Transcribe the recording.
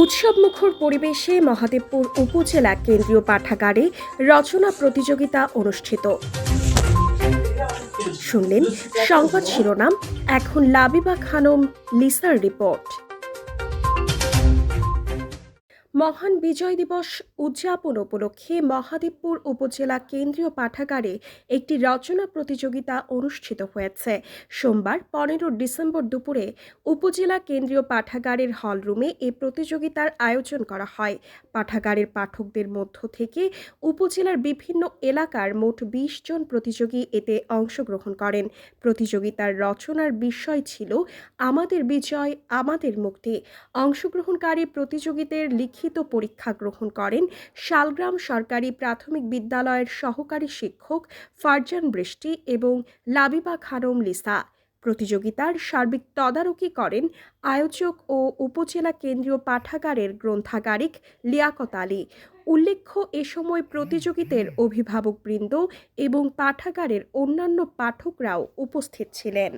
উৎসবমুখর পরিবেশে মহাদেবপুর উপজেলা কেন্দ্রীয় পাঠাগারে রচনা প্রতিযোগিতা অনুষ্ঠিত। শুনলেন সংবাদ শিরোনাম, এখন লাবিবা খানম লিসার রিপোর্ট। মহান বিজয় দিবস উদযাপন উপলক্ষে মহাদেবপুর উপজেলা কেন্দ্রীয় পাঠাগারে একটি রচনা প্রতিযোগিতা অনুষ্ঠিত হয়েছে। সোমবার 15 ডিসেম্বর দুপুরে উপজেলা কেন্দ্রীয় পাঠাগারের হলরুমে এই প্রতিযোগিতার আয়োজন করা হয়। পাঠাগারের পাঠকদের মধ্য থেকে উপজেলার বিভিন্ন এলাকার মোট 20 জন প্রতিযোগী এতে অংশগ্রহণ করেন। প্রতিযোগিতার রচনার বিষয় ছিল আমাদের বিজয়, আমাদের মুক্তি। অংশগ্রহণকারী প্রতিযোগীদের লিখিত পরীক্ষা গ্রহণ করেন শালগ্রাম সরকারি প্রাথমিক বিদ্যালয়ের সহকারী শিক্ষক ফারজান বৃষ্টি এবং লাবিবা খানম লিসা। প্রতিযোগিতার সার্বিক তদারকি করেন আয়োজক ও উপজেলা কেন্দ্রীয় পাঠাগারের গ্রন্থাগারিক লিয়াকত আলী। উল্লেখ্য, এ সময় প্রতিযোগীদের অভিভাবকবৃন্দ এবং পাঠাগারের অন্যান্য পাঠকরাও উপস্থিত ছিলেন।